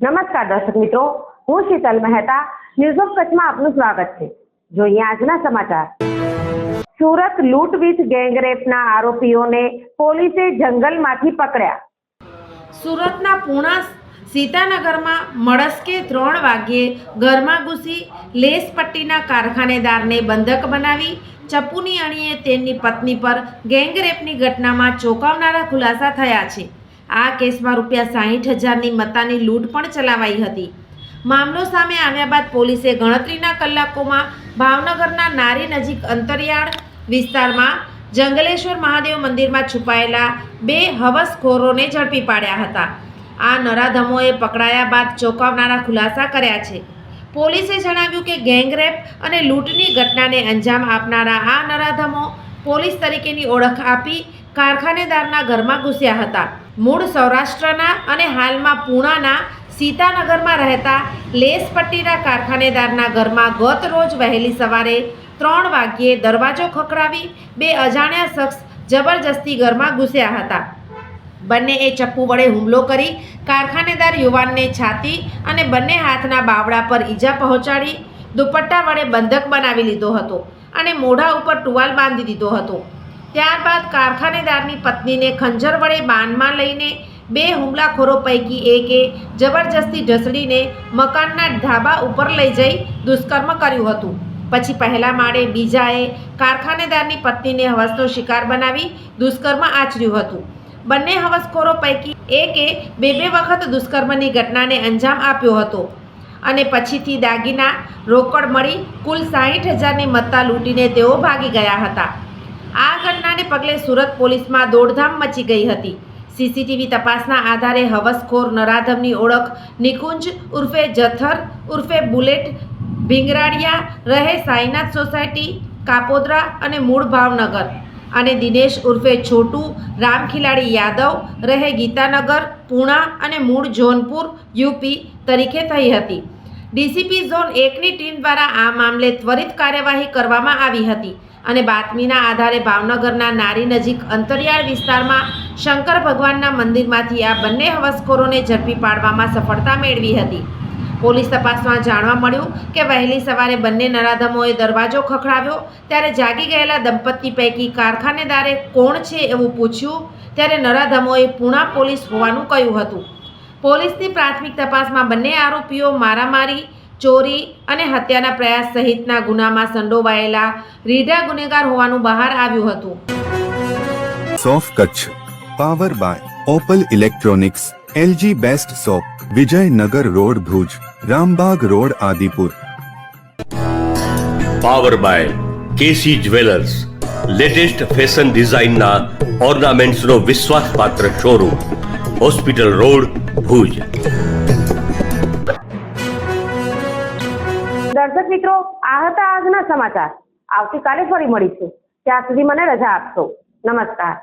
નમસ્કાર દર્શક મિત્રો, હું શીતલ મહેતા ન્યૂઝ ઓફ કચ્છમાં આપનું સ્વાગત છે। જોઈએ આજના સમાચાર। સુરત લૂંટ વિથ ગેંગરેપના આરોપીઓને પોલીસે જંગલમાંથી પકડ્યા। સુરતના પૂણા સીતાનગરમાં મળસ્કે 3 વાગ્યે ઘરમાં ઘૂસી લેસ પટ્ટીના કારખાનેદારને બંધક બનાવી ચપ્પુની અણીએ તેમની પત્ની પર ગેંગરેપની ઘટનામાં ચોંકાવનારા ખુલાસા થયા છે। આ કેસમાં ₹60,000ની મત્તાની લૂંટ પણ ચલાવાઈ હતી। મામલો સામે આવ્યા બાદ પોલીસે ગણતરીના કલાકોમાં ભાવનગરના નારી નજીક અંતરિયાળ વિસ્તારમાં જંગલેશ્વર મહાદેવ મંદિરમાં છુપાયેલા 2 હવસખોરોને ઝડપી પાડ્યા હતા। આ નરાધમોએ પકડાયા બાદ ચોંકાવનારા ખુલાસા કર્યા છે। પોલીસે જણાવ્યું કે ગેંગરેપ અને લૂંટની ઘટનાને અંજામ આપનારા આ નરાધમો પોલીસ તરીકેની ઓળખ આપી કારખાનેદારના ઘરમાં ઘૂસ્યા હતા। મૂળ સૌરાષ્ટ્રના અને હાલમાં પૂણાના સીતાનગરમાં રહેતા લેસ પટ્ટીના કારખાનેદારના ઘરમાં ગત રોજ વહેલી સવારે 3 વાગ્યે દરવાજો ખખડાવી 2 અજાણ્યા શખ્સ જબરજસ્તી ઘરમાં ઘૂસ્યા હતા। બંનેએ ચપ્પુ વડે હુમલો કરી કારખાનેદાર યુવાનને છાતી અને બંને હાથના બાવડા પર ઈજા પહોંચાડી દુપટ્ટા વડે બંધક બનાવી લીધો હતો અને મોઢા ઉપર ટુવાલ બાંધી દીધો હતો। ત્યારબાદ કારખાનેદારની પત્નીને ખંજર વડે બાનમાં લઈને 2 હુમલાખોરો પૈકી એકે જબરજસ્તી ઢસડીને મકાનના ધાબા ઉપર લઈ જઈ દુષ્કર્મ કર્યું હતું। પછી પહેલા માળે બીજાએ કારખાનેદારની પત્નીને હવસનો શિકાર બનાવી દુષ્કર્મ આચર્યું હતું। બંને હવસખોરો પૈકી એકે 2 વખત દુષ્કર્મની ઘટનાને અંજામ આપ્યો હતો અને પછીથી દાગીના રોકડ મળી કુલ 60,000ની મત્તા લૂંટીને તેઓ ભાગી ગયા હતા। આ ઘટનાને પગલે સુરત પોલીસમાં દોડધામ મચી ગઈ હતી। સીસીટીવી તપાસના આધારે હવસખોર નરાધમની ઓળખ નિકુંજ ઉર્ફે જથર ઉર્ફે બુલેટ ભીંગરાડિયા રહે સાઈનાથ સોસાયટી કાપોદ્રા અને મૂળ ભાવનગર અને દિનેશ ઉર્ફે છોટુ રામખિલાડી યાદવ રહે ગીતાનગર પૂણા અને મૂળ જોનપુર યુપી તરીકે થઈ હતી। ડીસીપી ઝોન 1ની ટીમ દ્વારા આ મામલે ત્વરિત કાર્યવાહી કરવામાં આવી હતી અને બાતમીના આધારે ભાવનગરના નારી નજીક અંતરિયાળ વિસ્તારમાં શંકર ભગવાનના મંદિરમાંથી આ બંને હવસખોરોને ઝડપી પાડવામાં સફળતા મેળવી હતી। પોલીસ તપાસમાં જાણવા મળ્યું કે વહેલી સવારે બંને નરાધમોએ દરવાજો ખખડાવ્યો ત્યારે જાગી ગયેલા દંપતી પૈકી કારખાનેદારે કોણ છે એવું પૂછ્યું ત્યારે નરાધમોએ પૂણા પોલીસ હોવાનું કહ્યું હતું। પોલીસની પ્રાથમિક તપાસમાં બંને આરોપીઓ મારામારી ચોરી અને હત્યાના પ્રયાસ સહિતના ગુનામાં સંડોવાયેલા રીઢા ગુનેગાર હોવાનું બહાર આવ્યું હતું। સોફ Kutch power by Opal electronics LG best shop Vijaynagar road Bhuj Rambagh road Adipur. Power by KC jewellers latest fashion ડિઝાઇનના ઓર્નામેન્ટ્સનો વિશ્વાસપાત્ર શોરૂમ હોસ્પિટલ રોડ ભુજ। દર્શક મિત્રો, આ હતા આજના સમાચાર। આવતીકાલે ફરી મળીશું, ત્યાં સુધી મને રજા આપશો। નમસ્કાર।